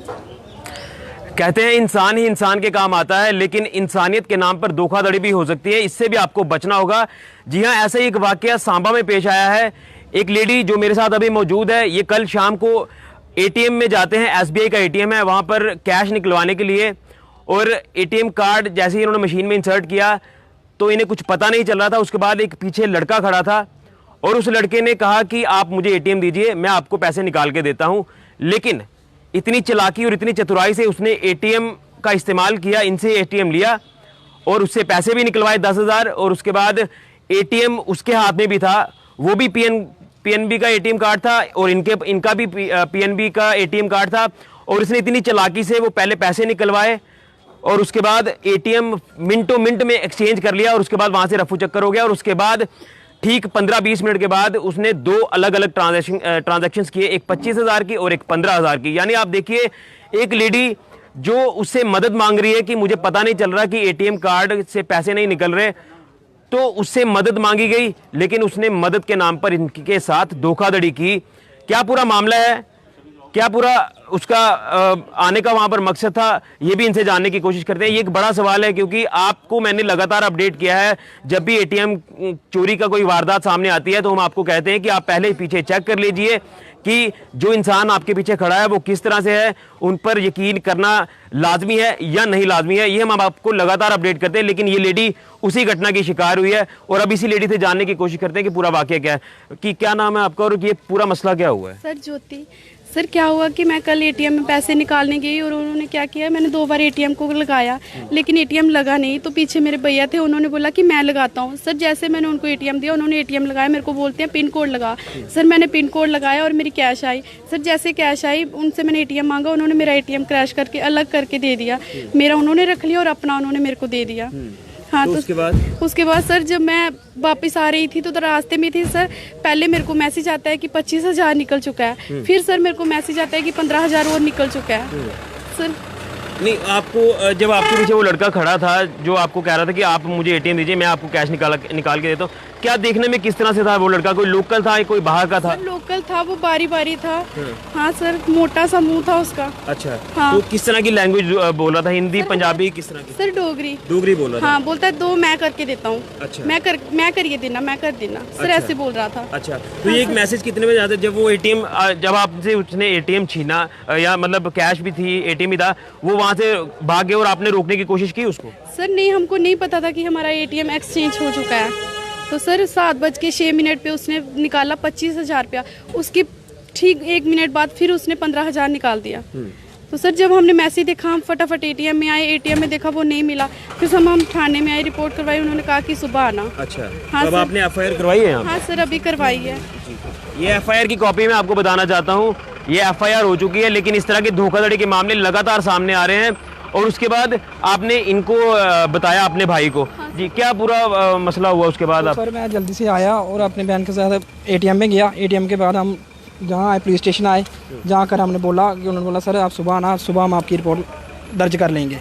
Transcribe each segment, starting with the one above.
कहते हैं इंसान ही इंसान के काम आता है, लेकिन इंसानियत के नाम पर धोखाधड़ी भी हो सकती है। इससे भी आपको बचना होगा। जी हाँ, ऐसा ही एक वाकया सांबा में पेश आया है। एक लेडी जो मेरे साथ अभी मौजूद है, ये कल शाम को एटीएम में जाते हैं, एसबीआई का एटीएम है, वहाँ पर कैश निकलवाने के लिए। और एटीएम कार्ड जैसे ही इन्होंने मशीन में इंसर्ट किया तो इन्हें कुछ पता नहीं चल रहा था। उसके बाद एक पीछे लड़का खड़ा था और उस लड़के ने कहा कि आप मुझे एटीएम दीजिए, मैं आपको पैसे निकाल के देता हूँ। लेकिन इतनी चालाकी और इतनी चतुराई से उसने एटीएम का इस्तेमाल किया, इनसे एटीएम लिया और उससे पैसे भी निकलवाए 10,000। और उसके बाद एटीएम उसके हाथ में भी था, वो भी पीएनबी का एटीएम कार्ड था और इनका भी पीएनबी का एटीएम कार्ड था। और इसने इतनी चालाकी से वो पहले पैसे निकलवाए और उसके बाद एटीएम मिनटों मिनट में एक्सचेंज कर लिया और उसके बाद वहाँ से रफू चक्कर हो गया। और उसके बाद ठीक 15-20 मिनट के बाद उसने 2 अलग अलग ट्रांजैक्शंस किए, एक 25,000 की और एक 15,000 की। यानी आप देखिए, एक लेडी जो उससे मदद मांग रही है कि मुझे पता नहीं चल रहा कि एटीएम कार्ड से पैसे नहीं निकल रहे, तो उससे मदद मांगी गई, लेकिन उसने मदद के नाम पर इनके साथ धोखाधड़ी की। क्या पूरा मामला है, क्या पूरा उसका आने का वहां पर मकसद था, ये भी इनसे जानने की कोशिश करते हैं। ये एक बड़ा सवाल है, क्योंकि आपको मैंने लगातार अपडेट किया है। जब भी एटीएम चोरी का कोई वारदात सामने आती है तो हम आपको कहते हैं कि आप पहले पीछे चेक कर लीजिए कि जो इंसान आपके पीछे खड़ा है वो किस तरह से है, उन पर यकीन करना लाजमी है या नहीं लाजमी है। ये हम आपको लगातार अपडेट करते हैं। लेकिन ये लेडी उसी घटना की शिकार हुई है और अब इसी लेडी से जानने की कोशिश करते हैं कि पूरा वाकया क्या है। कि क्या नाम है आपका और ये पूरा मसला क्या हुआ है? सर ज्योति। सर क्या हुआ कि मैं कल एटीएम में पैसे निकालने गई और उन्होंने क्या किया, मैंने 2 बार एटीएम को लगाया लेकिन एटीएम लगा नहीं। तो पीछे मेरे भैया थे, उन्होंने बोला कि मैं लगाता हूँ। सर जैसे मैंने उनको एटीएम दिया, उन्होंने एटीएम लगाया, मेरे को बोलते हैं पिन कोड लगा। सर मैंने पिन कोड लगाया और मेरी कैश आई। सर जैसे कैश आई, उनसे मैंने एटीएम मांगा, उन्होंने मेरा एटीएम क्रैश करके अलग करके दे दिया। मेरा उन्होंने रख लिया और अपना उन्होंने मेरे को दे दिया। हाँ, तो उसके बाद सर जब मैं वापस आ रही थी तो रास्ते में थी सर, पहले मेरे को मैसेज आता है कि 25,000 निकल चुका है, फिर सर मेरे को मैसेज आता है कि 15,000 और निकल चुका है। सर नहीं, आपको जब आपके पीछे वो लड़का खड़ा था जो आपको कह रहा था कि आप मुझे एटीएम दीजिए, मैं आपको कैश निकाल के देता हूँ, क्या देखने में किस तरह से था वो लड़का? कोई लोकल था, कोई बाहर का था? लोकल था, वो बारी बारी था। हाँ सर, मोटा सा मुंह था उसका। अच्छा। हाँ। तो किस तरह की लैंग्वेज बोल रहा था? हिंदी, पंजाबी, किस तरह की? सर डोगरी बोल रहा था। हाँ, बोलता है 2 मैं करके देता हूँ। अच्छा। मैं करिए देना, मैं कर देना सर, ऐसे बोल रहा था। अच्छा, तो ये एक मैसेज कितने बजे आता है? जब वो एटीएम, जब आपसे उसने एटीएम छीना, या मतलब कैश भी थी, एटीएम भी था, वो वहाँ से भाग गए और आपने रोकने की कोशिश की उसको? सर नहीं, हमको नहीं पता था कि हमारा एटीएम एक्सचेंज हो चुका है। तो सर 7:06 पे उसने निकाला 25,000 रुपया। उसकी ठीक 1 मिनट बाद फिर उसने 15,000 निकाल दिया। तो सर जब हमने मैसेज देखा, हम फटाफट एटीएम में आए, एटीएम में देखा वो नहीं मिला। फिर हम थाने में आए, रिपोर्ट करवाई, उन्होंने कहा कि सुबह आना। अच्छा। हाँ, तो अब आपने एफआईआर करवाई है? हाँ सर, अभी करवाई है। ये एफआईआर की कॉपी मैं आपको बताना चाहता हूँ, ये एफआईआर हो चुकी है, लेकिन इस तरह के धोखाधड़ी के मामले लगातार सामने आ रहे हैं। और उसके बाद आपने इनको बताया अपने भाई को? हाँ। जी, क्या पूरा मसला हुआ उसके बाद? सर मैं जल्दी से आया और अपने बहन के साथ एटीएम में गया। एटीएम के बाद हम जहाँ आए, पुलिस स्टेशन आए, जहाँ कर हमने बोला कि उन्होंने बोला सर आप सुबह आना, सुबह हम आपकी रिपोर्ट दर्ज कर लेंगे,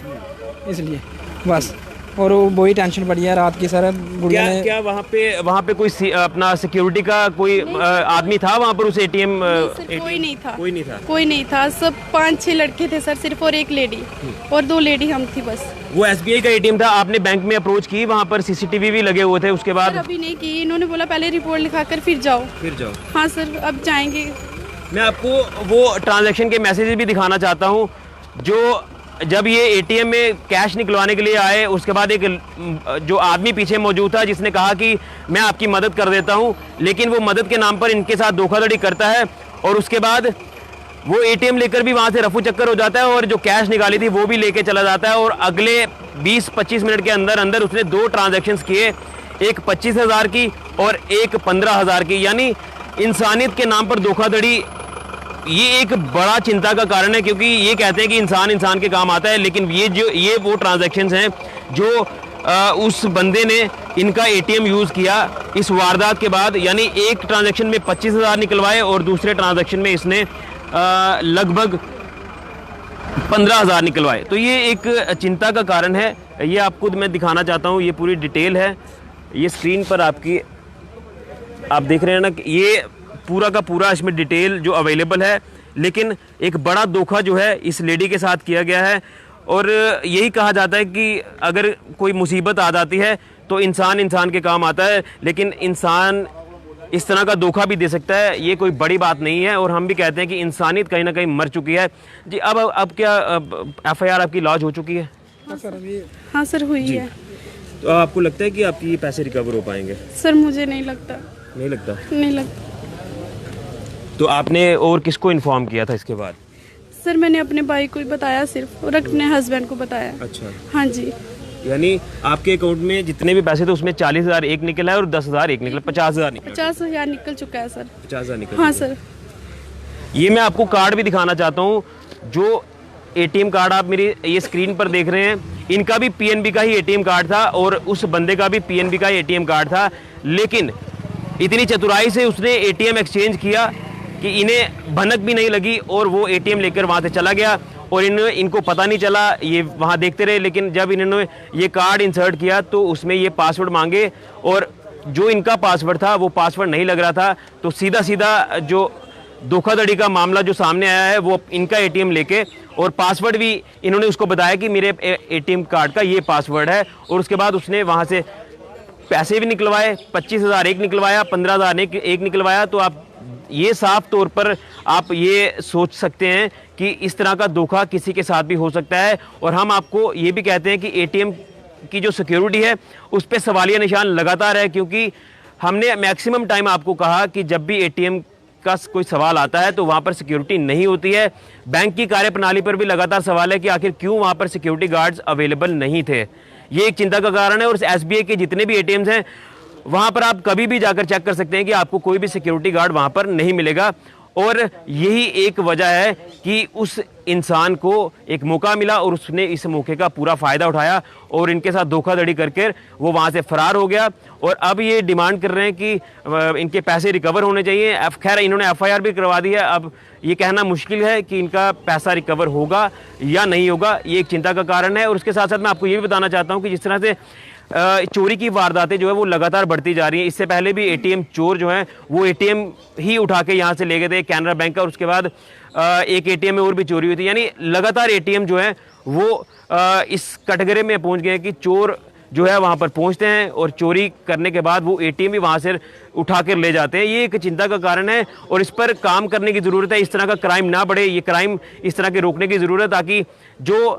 इसलिए बस। और वही टेंशन पड़ी है रात की सर। क्या वहाँ पे कोई अपना सिक्योरिटी का कोई आदमी था वहाँ पर उस एटीएम? कोई नहीं था। सब 5-6 लड़के थे सर सिर्फ, और एक लेडी, और 2 लेडी हम थी बस। वो एसबीआई का एटीएम था। आपने बैंक में अप्रोच की? वहाँ पर सीसीटीवी भी लगे हुए थे उसके बाद? अभी नहीं की, इन्होंने बोला पहले रिपोर्ट लिखा कर फिर जाओ। हाँ सर, अब जाएंगे। मैं आपको वो ट्रांजैक्शन के मैसेजेस भी दिखाना चाहता हूँ, जो जब ये एटीएम में कैश निकलवाने के लिए आए, उसके बाद एक जो आदमी पीछे मौजूद था जिसने कहा कि मैं आपकी मदद कर देता हूं, लेकिन वो मदद के नाम पर इनके साथ धोखाधड़ी करता है। और उसके बाद वो एटीएम लेकर भी वहां से रफू चक्कर हो जाता है और जो कैश निकाली थी वो भी लेके चला जाता है। और अगले 20-25 मिनट के अंदर अंदर उसने 2 ट्रांजैक्शंस किए, एक 25,000 की और एक 15,000 की। यानी इंसानियत के नाम पर धोखाधड़ी, ये एक बड़ा चिंता का कारण है, क्योंकि ये कहते हैं कि इंसान इंसान के काम आता है, लेकिन ये वो ट्रांजैक्शंस हैं जो उस बंदे ने इनका एटीएम यूज़ किया इस वारदात के बाद। यानी एक ट्रांजैक्शन में 25,000 निकलवाए और दूसरे ट्रांजैक्शन में इसने लगभग 15,000 निकलवाए। तो ये एक चिंता का कारण है। ये आपको मैं दिखाना चाहता हूँ, ये पूरी डिटेल है, ये स्क्रीन पर आपकी आप देख रहे हैं ना, ये पूरा का पूरा इसमें डिटेल जो अवेलेबल है, लेकिन एक बड़ा धोखा जो है इस लेडी के साथ किया गया है। और यही कहा जाता है कि अगर कोई मुसीबत आ जाती है तो इंसान इंसान के काम आता है, लेकिन इंसान इस तरह का धोखा भी दे सकता है, ये कोई बड़ी बात नहीं है। और हम भी कहते हैं कि इंसानियत कहीं ना कहीं मर चुकी है जी। अब क्या एफआईआर आपकी लॉन्च हो चुकी है? हाँ सर, हुई है। तो आपको लगता है कि आपकी ये पैसे रिकवर हो पाएंगे? सर मुझे नहीं लगता। नहीं लगता? नहीं लगता। तो आपने और किसको इन्फॉर्म किया था इसके बाद? सर मैंने अपने भाई को ही बताया सिर्फ, और अपने हस्बैंड को बताया। अच्छा। हाँ जी। यानी आपके अकाउंट में जितने भी पैसे थे उसमें 40,000 एक निकला है और 10,000 एक निकला, 50,000 निकला। 50,000 निकल चुका है सर। 50,000 निकला। हाँ सर। ये मैं आपको कार्ड भी दिखाना चाहता हूँ। जो एटीएम कार्ड आप मेरी ये स्क्रीन पर देख रहे हैं, इनका भी पीएनबी का ही एटीएम कार्ड था और उस बंदे का भी पीएनबी का एटीएम कार्ड था, लेकिन इतनी चतुराई से उसने एटीएम एक्सचेंज किया कि इन्हें भनक भी नहीं लगी और वो एटीएम लेकर वहाँ से चला गया और इनको पता नहीं चला, ये वहाँ देखते रहे। लेकिन जब इन्होंने ये कार्ड इंसर्ट किया तो उसमें ये पासवर्ड मांगे और जो इनका पासवर्ड था वो पासवर्ड नहीं लग रहा था, तो सीधा सीधा जो धोखाधड़ी का मामला जो सामने आया है वो इनका एटीएम लेके और पासवर्ड भी इन्होंने उसको बताया कि मेरे एटीएम कार्ड का ये पासवर्ड है, और उसके बाद उसने वहाँ से पैसे भी निकलवाए, 25,000 एक निकलवाया, 15,000 एक निकलवाया। तो आप ये साफ तौर पर आप ये सोच सकते हैं कि इस तरह का धोखा किसी के साथ भी हो सकता है। और हम आपको ये भी कहते हैं कि एटीएम की जो सिक्योरिटी है उस पर सवालिया निशान लगातार है, क्योंकि हमने मैक्सिमम टाइम आपको कहा कि जब भी एटीएम का कोई सवाल आता है तो वहाँ पर सिक्योरिटी नहीं होती है। बैंक की कार्यप्रणाली पर भी लगातार सवाल है कि आखिर क्यों वहाँ पर सिक्योरिटी गार्ड्स अवेलेबल नहीं थे। ये एक चिंता का कारण है। और एसबीआई के जितने भी एटीएम्स हैं वहाँ पर आप कभी भी जाकर चेक कर सकते हैं कि आपको कोई भी सिक्योरिटी गार्ड वहाँ पर नहीं मिलेगा। और यही एक वजह है कि उस इंसान को एक मौका मिला और उसने इस मौके का पूरा फ़ायदा उठाया और इनके साथ धोखाधड़ी करके वो वहाँ से फरार हो गया। और अब ये डिमांड कर रहे हैं कि इनके पैसे रिकवर होने चाहिए। खैर इन्होंने एफआईआर भी करवा दी है। अब ये कहना मुश्किल है कि इनका पैसा रिकवर होगा या नहीं होगा, ये एक चिंता का कारण है। और उसके साथ साथ मैं आपको ये भी बताना चाहता हूँ कि जिस तरह से चोरी की वारदातें जो है वो लगातार बढ़ती जा रही हैं। इससे पहले भी एटीएम चोर जो हैं वो एटीएम ही उठा के यहाँ से ले गए थे कैनरा बैंक का, और उसके बाद एक एटीएम में और भी चोरी हुई थी। यानी लगातार एटीएम जो है वो इस कैटेगरी में पहुँच गए कि चोर जो है वहाँ पर पहुँचते हैं और चोरी करने के बाद वो एटीएम भी वहाँ से उठा कर ले जाते हैं। ये एक चिंता का कारण है और इस पर काम करने की ज़रूरत है। इस तरह का क्राइम ना बढ़े, ये क्राइम इस तरह के रोकने की ज़रूरत है ताकि जो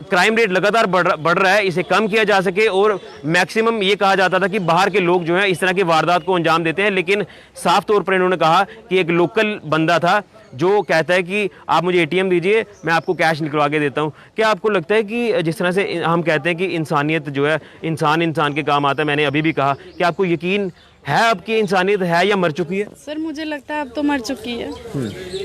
क्राइम रेट लगातार बढ़ रहा है इसे कम किया जा सके। और मैक्सिमम ये कहा जाता था कि बाहर के लोग जो हैं इस तरह की वारदात को अंजाम देते हैं, लेकिन साफ तौर पर इन्होंने कहा कि एक लोकल बंदा था जो कहता है कि आप मुझे एटीएम दीजिए, मैं आपको कैश निकलवा के देता हूं। क्या आपको लगता है कि जिस तरह से हम कहते हैं कि इंसानियत जो है इंसान इंसान के काम आता है, मैंने अभी भी कहा, कि आपको यकीन है आपकी इंसानियत है या मर चुकी है? सर मुझे लगता है अब तो मर चुकी है।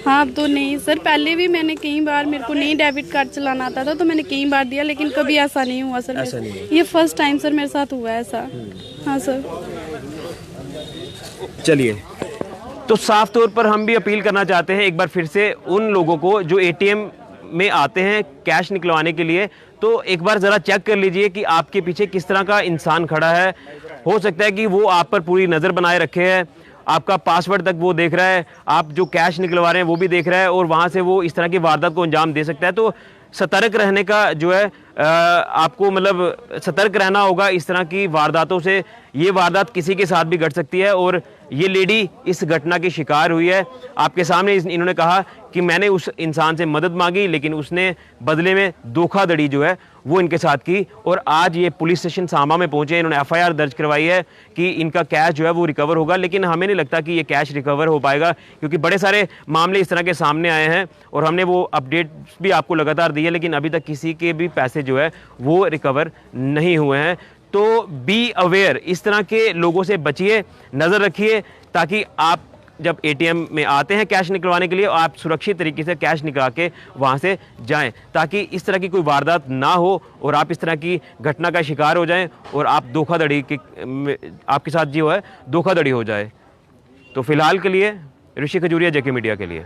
हाँ अब तो नहीं सर, पहले भी मैंने कई बार, मेरे को नहीं डेबिट कार्ड चलाना आता था तो मैंने कई बार दिया, लेकिन कभी ऐसा नहीं हुआ सर। ऐसा नहीं। ये फर्स्ट टाइम सर मेरे साथ हुआ है ऐसा। हाँ सर। चलिए, तो साफ तौर पर हम भी अपील करना चाहते हैं एक बार फिर से उन लोगों को जो एटीएम में आते हैं कैश निकलवाने के लिए, तो एक बार ज़रा चेक कर लीजिए कि आपके पीछे किस तरह का इंसान खड़ा है। हो सकता है कि वो आप पर पूरी नज़र बनाए रखे है, आपका पासवर्ड तक वो देख रहा है, आप जो कैश निकलवा रहे हैं वो भी देख रहा है और वहाँ से वो इस तरह की वारदात को अंजाम दे सकता है। तो सतर्क रहने का जो है आपको मतलब सतर्क रहना होगा इस तरह की वारदातों से। ये वारदात किसी के साथ भी घट सकती है और ये लेडी इस घटना की शिकार हुई है। आपके सामने इन्होंने कहा कि मैंने उस इंसान से मदद मांगी, लेकिन उसने बदले में धोखाधड़ी जो है वो इनके साथ की। और आज ये पुलिस स्टेशन सांबा में पहुंचे, इन्होंने एफआईआर दर्ज करवाई है कि इनका कैश जो है वो रिकवर होगा। लेकिन हमें नहीं लगता कि ये कैश रिकवर हो पाएगा, क्योंकि बड़े सारे मामले इस तरह के सामने आए हैं और हमने वो अपडेट्स भी आपको लगातार दी है, लेकिन अभी तक किसी के भी पैसे जो है वो रिकवर नहीं हुए हैं। तो बी अवेयर, इस तरह के लोगों से बचिए, नज़र रखिए, ताकि आप जब एटीएम में आते हैं कैश निकलवाने के लिए आप सुरक्षित तरीके से कैश निकाल के वहाँ से जाएं, ताकि इस तरह की कोई वारदात ना हो और आप इस तरह की घटना का शिकार हो जाएं और आप धोखाधड़ी की आपके साथ जो है धोखाधड़ी हो जाए। तो फिलहाल के लिए ऋषि खजूरिया, जेके मीडिया के लिए।